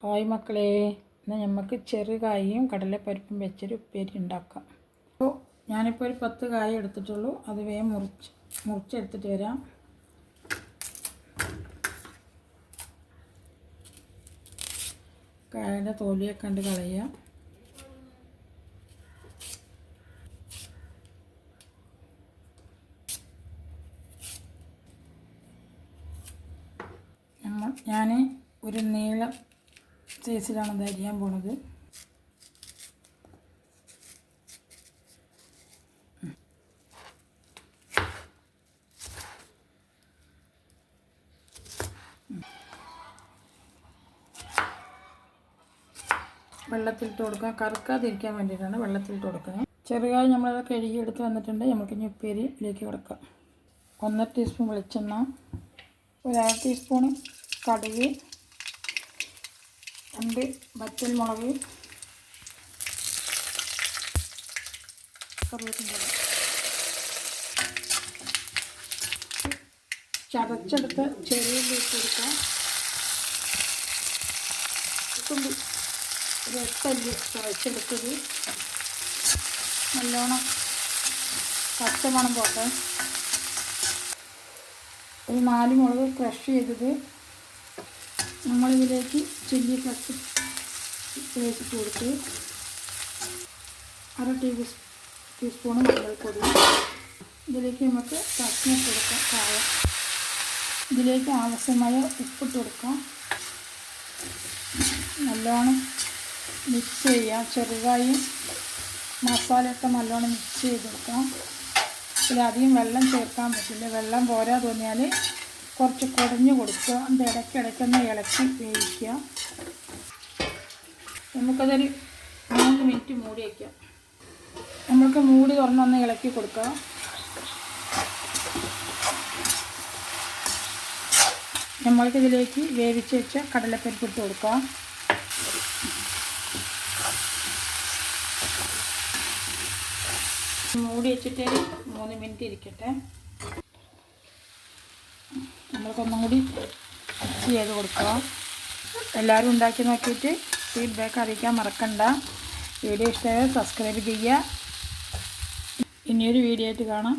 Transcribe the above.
Hi മക്കളെ, എന്നാൽ നമുക്ക് ചെറുകായും കടലപ്പരിപ്പും വെച്ചൊരു ഉപ്പേരി ഉണ്ടാക്കാം. അപ്പോൾ ഞാനിപ്പോൾ ഒരു 10 കായ എടുത്തിട്ടുള്ളൂ. അത് വേഗം മുറിച്ചെടുത്തിട്ട് വരാം. കായയുടെ തോലിയൊക്കെ കണ്ട് കളയുക. ഞാൻ ഒരു നീളം സൈസിലാണ് ഇത് അരിയാൻ പോണത്. വെള്ളത്തിലിട്ട് കൊടുക്കുക, കറുക്കാതിരിക്കാൻ വേണ്ടിയിട്ടാണ് വെള്ളത്തിലിട്ട് കൊടുക്കുന്നത്. ചെറുകായി നമ്മളത് കഴുകിയെടുത്ത് വന്നിട്ടുണ്ട്. നമുക്ക് ഇനി ഉപ്പേരിയിലേക്ക് കൊടുക്കാം. 1.5 ടീസ്പൂൺ വെളിച്ചെണ്ണ, ഒരു 1/2 ടീസ്പൂൺ കടുക്, 2 വറ്റൽമുളക്, കറിവേപ്പില, ചതച്ചെടുത്ത് ചെറിയ ഇട്ട് കൊടുക്കാം. തുള്ളി ഒരു 8 അല്ലി ചതച്ചെടുത്തത് നല്ലോണം പച്ചമണം പോട്ടെ. ഒരു 4 മുളക് ക്രഷ് ചെയ്തത് നമ്മളിതിലേക്ക് ചില്ലി ഫ്ലക്സ് തേച്ചിട്ട് കൊടുത്ത് 1/2 ടീസ്പൂൺ മഞ്ഞൾപ്പൊടി. ഇതിലേക്ക് നമുക്ക് കഷ്ണം കൊടുക്കാം. കായ ഇതിലേക്ക് ആവശ്യമായ ഉപ്പിട്ട് കൊടുക്കാം. നല്ലോണം മിക്സ് ചെയ്യാം. ചെറുതായും മസാലയൊക്കെ നല്ലോണം മിക്സ് ചെയ്ത് കൊടുക്കാം. ഇതിലധികം വെള്ളം ചേർക്കാൻ പറ്റില്ല. വെള്ളം പോരാ തോന്നിയാൽ കുറച്ച് കുടഞ്ഞു കൊടുക്കുക. അത് ഇടയ്ക്കിടയ്ക്കൊന്ന് ഇളക്കി വേവിക്കുക. നമുക്കതൊരു 3 മിനിറ്റ് മൂടി വയ്ക്കാം. നമുക്ക് മൂടി തുറന്നൊന്ന് ഇളക്കി കൊടുക്കുക. നമ്മൾക്കിതിലേക്ക് വേവിച്ച് വെച്ച കടലപ്പരിപ്പ് ഇട്ട് കൊടുക്കാം. മൂടി വെച്ചിട്ട് 3 മിനിറ്റ് ഇരിക്കട്ടെ. നമ്മൾക്കൊന്നും കൂടി മിക്സ് ചെയ്ത് കൊടുക്കുക. എല്ലാവരും ഉണ്ടാക്കി നോക്കിയിട്ട് ഫീഡ്ബാക്ക് അറിയിക്കാൻ മറക്കണ്ട. വീഡിയോ ഇഷ്ടമായാൽ സബ്സ്ക്രൈബ് ചെയ്യുക. ഇനിയൊരു വീഡിയോ ആയിട്ട് കാണാം.